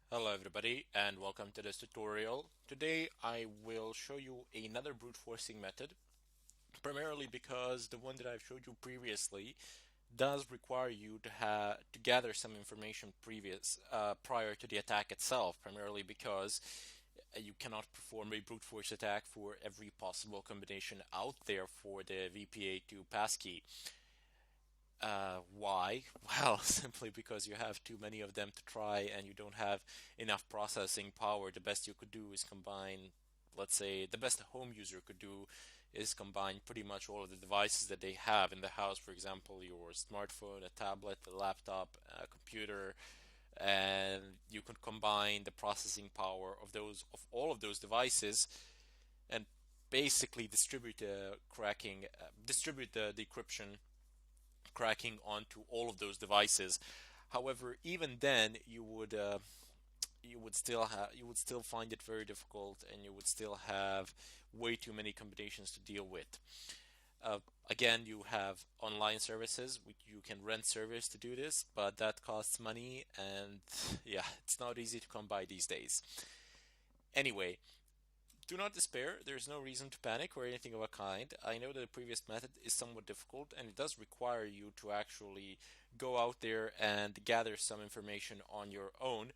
Hello everybody and welcome to this tutorial. Today I will show you another brute forcing method, primarily because the one that I've showed you previously does require you to gather some information prior to the attack itself, primarily because you cannot perform a brute force attack for every possible combination out there for the VPA2 passkey. Why? Well, simply because you have too many of them to try and you don't have enough processing power. The best you could do is combine, let's say, the best a home user could do is combine pretty much all of the devices that they have in the house. For example, your smartphone, a tablet, a laptop, a computer, and you could combine the processing power of all of those devices and basically distribute the decryption cracking onto all of those devices. However, even then, you would still find it very difficult, and you would still have way too many combinations to deal with. Again, you have online services. You can rent servers to do this, but that costs money, and yeah, it's not easy to come by these days. Anyway, do not despair. There's no reason to panic or anything of a kind. I know that the previous method is somewhat difficult and it does require you to actually go out there and gather some information on your own.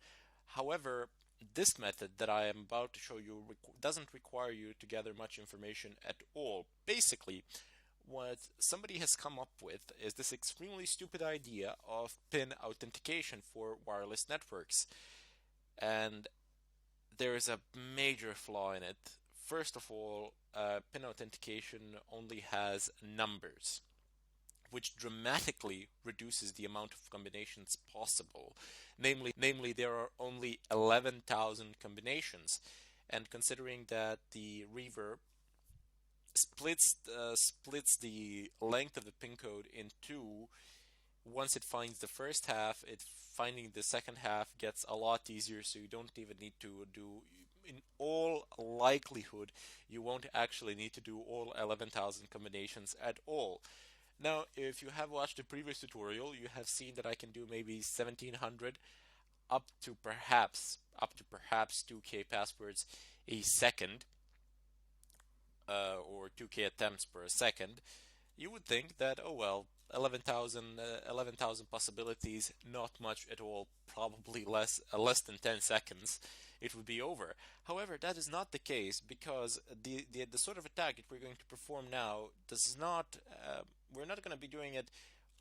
However, this method that I am about to show you doesn't require you to gather much information at all. Basically, what somebody has come up with is this extremely stupid idea of PIN authentication for wireless networks. And there is a major flaw in it. First of all, PIN authentication only has numbers, which dramatically reduces the amount of combinations possible. Namely, there are only 11,000 combinations. And considering that the Reaver splits the length of the PIN code in two, once it finds the first half, finding the second half gets a lot easier, so you don't even need to do, in all likelihood, you won't actually need to do all 11,000 combinations at all. Now, if you have watched the previous tutorial, you have seen that I can do maybe 1700 up to perhaps 2k passwords a second, or 2k attempts per second. You would think that, oh well, 11,000 possibilities, not much at all, probably less than 10 seconds, it would be over. However, that is not the case, because the sort of attack that we're going to perform now does not, we're not going to be doing it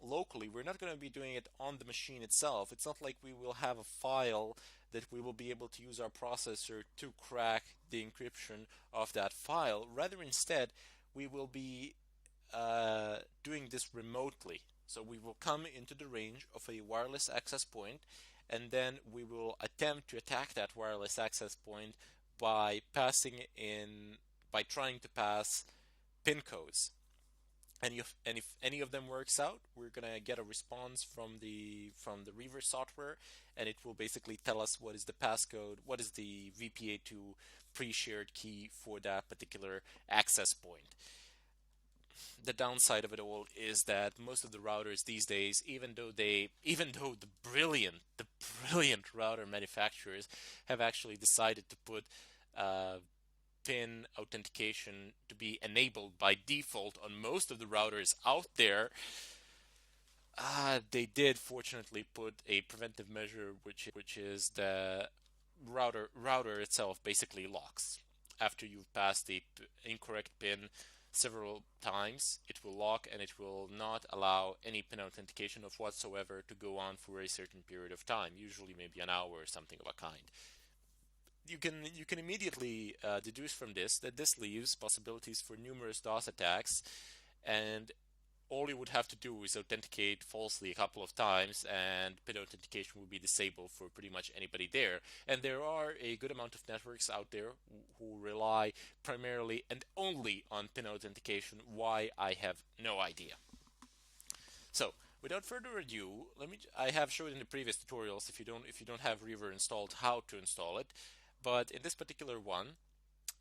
locally. We're not going to be doing it on the machine itself. It's not like we will have a file that we will be able to use our processor to crack the encryption of that file. Rather, instead, we will be doing this remotely. So we will come into the range of a wireless access point, and then we will attempt to attack that wireless access point by by trying to pass pin codes. And if any of them works out, we're gonna get a response from the Reaver software, and it will basically tell us what is the passcode, what is the VPA2 pre-shared key for that particular access point. The downside of it all is that most of the routers these days, even though the brilliant router manufacturers have actually decided to put PIN authentication to be enabled by default on most of the routers out there, they did fortunately put a preventive measure, which is the router itself basically locks after you've passed the incorrect PIN several times. It will lock and it will not allow any PIN authentication of whatsoever to go on for a certain period of time, usually maybe an hour or something of a kind. You can immediately deduce from this that this leaves possibilities for numerous DOS attacks, and all you would have to do is authenticate falsely a couple of times, and PIN authentication will be disabled for pretty much anybody there. And there are a good amount of networks out there who rely primarily and only on PIN authentication. Why, I have no idea. So, without further ado, I have showed in the previous tutorials, if you don't have Reaver installed, how to install it. But in this particular one,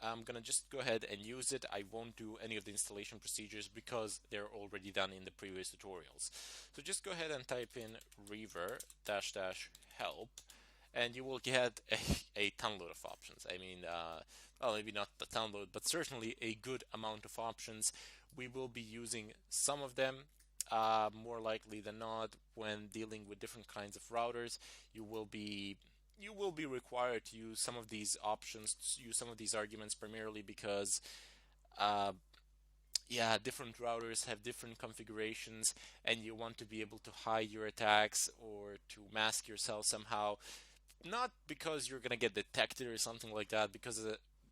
I'm gonna just go ahead and use it. I won't do any of the installation procedures because they're already done in the previous tutorials. So just go ahead and type in reaver dash dash help, and you will get a ton-load of options. I mean, well, maybe not the ton-load, but certainly a good amount of options. We will be using some of them. More likely than not, when dealing with different kinds of routers, you will be required to use some of these options, to use some of these arguments, primarily because uh, yeah, different routers have different configurations, and you want to be able to hide your attacks or to mask yourself somehow. Not because you're gonna get detected or something like that, because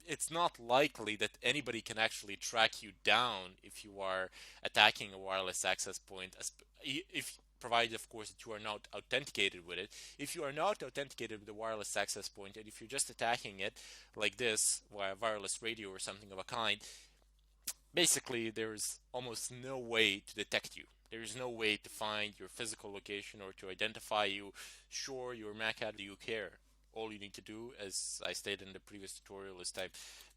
it's not likely that anybody can actually track you down if you are attacking a wireless access point, if provided, of course, that you are not authenticated with it. If you are not authenticated with the wireless access point, and if you're just attacking it like this via wireless radio or something of a kind, basically there's almost no way to detect you. There is no way to find your physical location or to identify you. Sure, your MAC address, do you care? All you need to do, as I stated in the previous tutorial, is type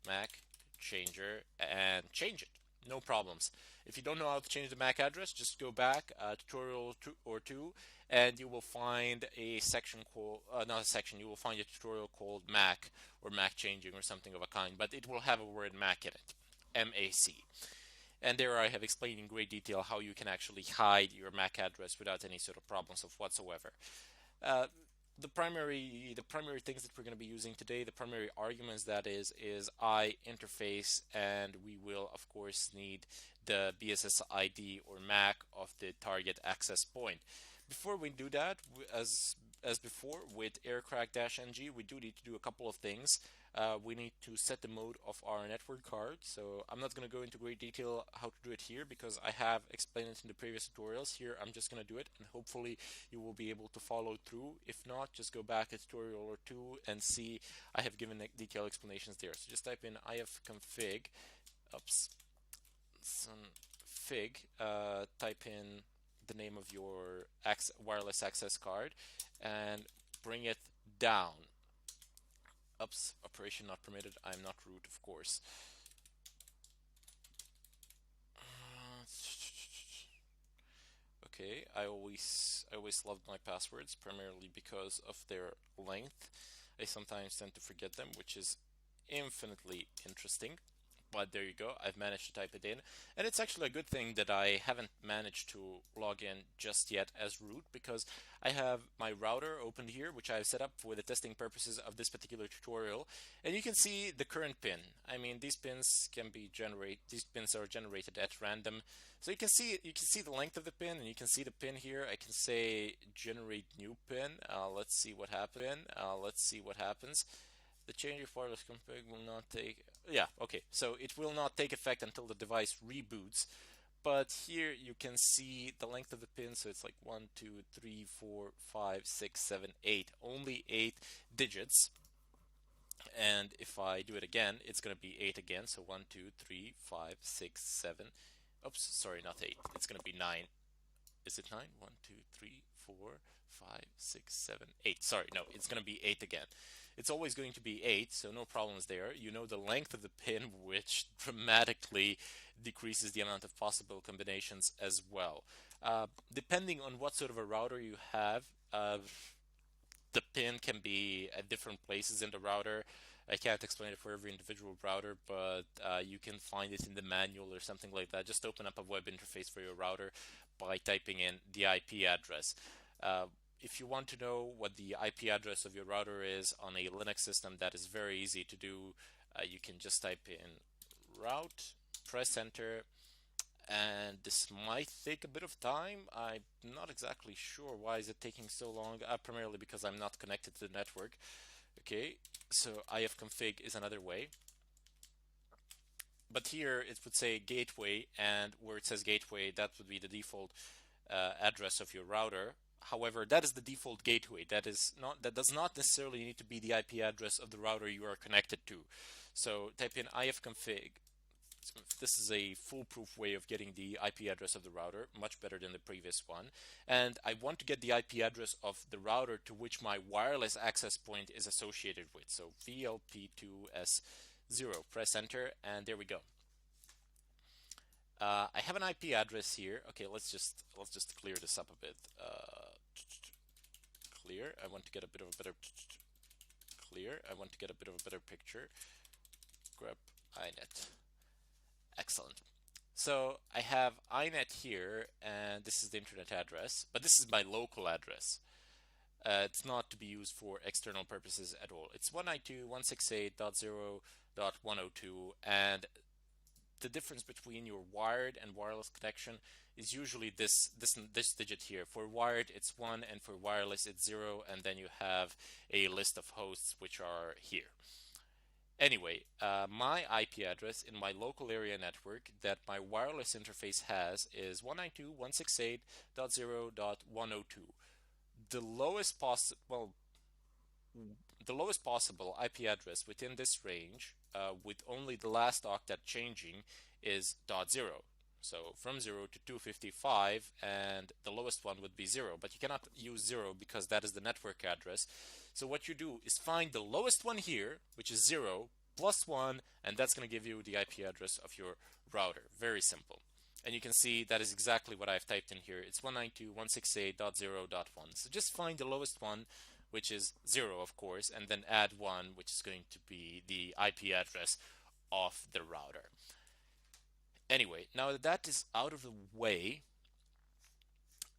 MAC changer and change it. No problems. If you don't know how to change the MAC address, just go back a tutorial or two, and you will find a section called, not a section, you will find a tutorial called MAC or MAC changing or something of a kind, but it will have a word MAC in it. MAC. And there I have explained in great detail how you can actually hide your MAC address without any sort of problems of whatsoever. Uh, the primary things that we're going to be using today, the primary arguments that is I interface, and we will of course need the BSS ID or MAC of the target access point. Before we do that, as before with aircrack-ng, we do need to do a couple of things. We need to set the mode of our network card. So I'm not going to go into great detail how to do it here because I have explained it in the previous tutorials. Here I'm just going to do it, and hopefully you will be able to follow through. If not, just go back a tutorial or two and see I have given detailed explanations there. So just type in ifconfig, oops, some fig, type in the name of your wireless access card and bring it down. Oops, operation not permitted. I'm not root, of course. Okay, I always loved my passwords primarily because of their length. I sometimes tend to forget them, which is infinitely interesting. But there you go, I've managed to type it in. And it's actually a good thing that I haven't managed to log in just yet as root, because I have my router opened here, which I've set up for the testing purposes of this particular tutorial. And you can see the current pin. I mean, these pins are generated at random. So you can see the length of the pin, and you can see the pin here. I can say generate new pin. Let's see what happens. The change of wireless config will not take, yeah, okay, so it will not take effect until the device reboots. But here you can see the length of the pin, so it's like 1, 2, 3, 4, 5, 6, 7, 8, only 8 digits. And if I do it again, it's going to be 8 again, so 1, 2, 3, 5, 6, 7, oops, sorry, not 8, it's going to be 9. Is it 9? 1, 2, 3, 4, 5, 6, 7, 8. Sorry, no, it's going to be 8 again. It's always going to be 8, so no problems there. You know the length of the pin, which dramatically decreases the amount of possible combinations as well. Depending on what sort of a router you have, the pin can be at different places in the router. I can't explain it for every individual router, but you can find it in the manual or something like that. Just open up a web interface for your router by typing in the IP address. If you want to know what the IP address of your router is on a Linux system, that is very easy to do. You can just type in route, press enter, and this might take a bit of time. I'm not exactly sure why is it taking so long, primarily because I'm not connected to the network. Okay, so ifconfig is another way. But here it would say gateway, and where it says gateway, that would be the default address of your router. However, that is the default gateway. That does not necessarily need to be the IP address of the router you are connected to. So type in ifconfig. This is a foolproof way of getting the IP address of the router, much better than the previous one. And I want to get the IP address of the router to which my wireless access point is associated with. So VLP2S0. Press enter, and there we go. I have an IP address here. Okay, let's just clear this up a bit. clear. I want to get a bit of a better clear. I want to get a bit of a better picture. Grep inet. Excellent. So I have inet here, and this is the internet address, but this is my local address. It's not to be used for external purposes at all. It's 192.168.0.102, and the difference between your wired and wireless connection is usually this digit here. For wired, it's 1, and for wireless, it's 0, and then you have a list of hosts which are here. Anyway, my IP address in my local area network that my wireless interface has is 192.168.0.102. The lowest possible IP address within this range, with only the last octet changing, is .0. So from 0 to 255, and the lowest one would be 0, but you cannot use 0 because that is the network address. So what you do is find the lowest one here, which is 0, plus 1, and that's going to give you the IP address of your router. Very simple. And you can see that is exactly what I've typed in here. It's 192.168.0.1. So just find the lowest one, which is 0, of course, and then add 1, which is going to be the IP address of the router. Anyway, now that that is out of the way,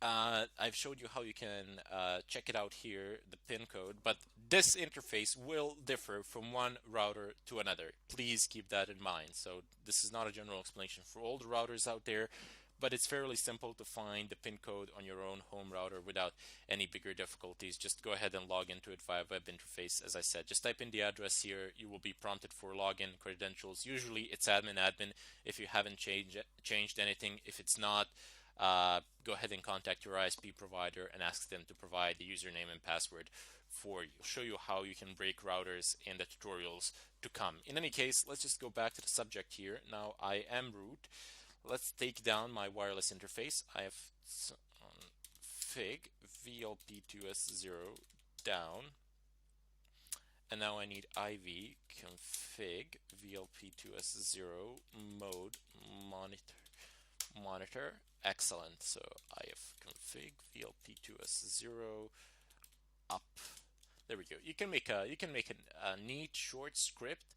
I've showed you how you can check it out here, the pin code, but this interface will differ from one router to another. Please keep that in mind. So this is not a general explanation for all the routers out there, but it's fairly simple to find the pin code on your own home router without any bigger difficulties. Just go ahead and log into it via web interface. As I said, just type in the address here. You will be prompted for login credentials. Usually it's admin if you haven't changed anything. If it's not, go ahead and contact your ISP provider and ask them to provide the username and password for you. I'll show you how you can break routers in the tutorials to come. In any case, let's just go back to the subject here. Now I am root. Let's take down my wireless interface. I have config VLP2S0 down, and now I need IV config VLP2S0 mode monitor. Excellent. So ifconfig VLP2S0 up. There we go. You can make a neat short script,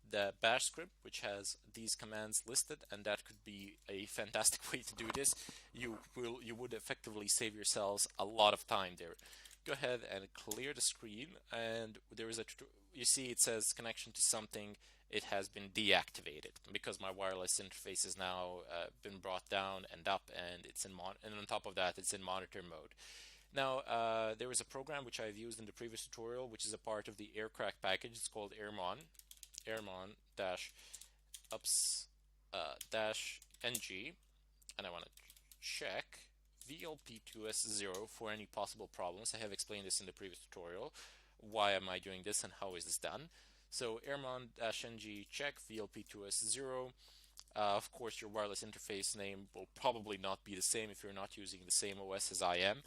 the bash script, which has these commands listed, and that could be a fantastic way to do this. You would effectively save yourselves a lot of time there. Go ahead and clear the screen, and there is you see it says connection to something. It has been deactivated because my wireless interface is now been brought down and up, and it's in and on top of that, it's in monitor mode. Now, there is a program which I've used in the previous tutorial, which is a part of the aircrack package. It's called airmon-ups-ng, and I want to check VLP2S0 for any possible problems. I have explained this in the previous tutorial. Why am I doing this and how is this done? So airmon-ng check VLP2S0. Of course, your wireless interface name will probably not be the same if you're not using the same OS as I am,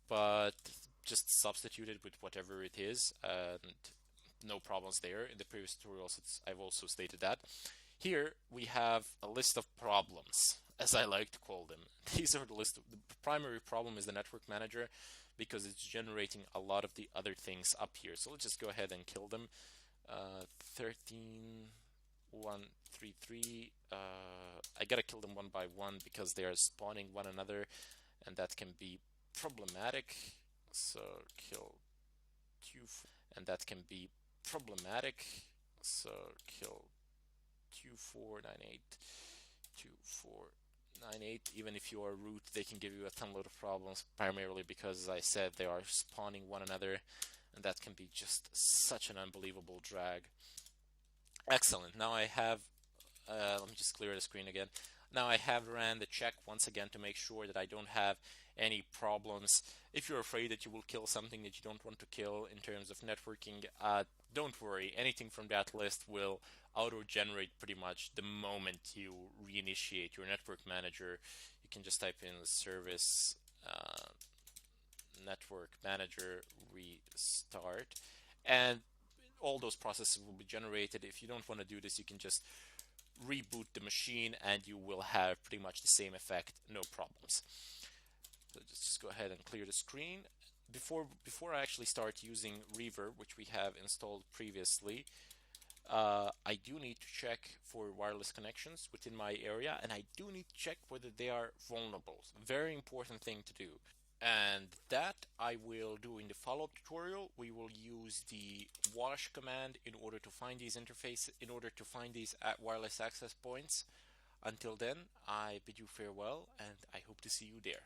but just substitute it with whatever it is, and no problems there. In the previous tutorials, I've also stated that. Here we have a list of problems, as I like to call them. These are the list. The primary problem is the network manager because it's generating a lot of the other things up here. So let's just go ahead and kill them. 13133. I gotta kill them one by one because they are spawning one another, and that can be problematic. So kill Q4, and that can be problematic. So kill 2498, 2498. Even if you are root, they can give you a ton load of problems, primarily because, as I said, they are spawning one another, and that can be just such an unbelievable drag. Excellent. Now I have, let me just clear the screen again. Now I have ran the check once again to make sure that I don't have any problems. If you're afraid that you will kill something that you don't want to kill in terms of networking, don't worry. Anything from that list will auto-generate pretty much the moment you reinitiate your network manager. You can just type in service network manager restart, and all those processes will be generated. If you don't want to do this, you can just reboot the machine and you will have pretty much the same effect, no problems. So just go ahead and clear the screen. before I actually start using Reaver, which we have installed previously, I do need to check for wireless connections within my area, and I do need to check whether they are vulnerable. Very important thing to do. And that I will do in the follow-up tutorial. We will use the wash command in order to find these interfaces, in order to find these wireless access points. Until then, I bid you farewell, and I hope to see you there.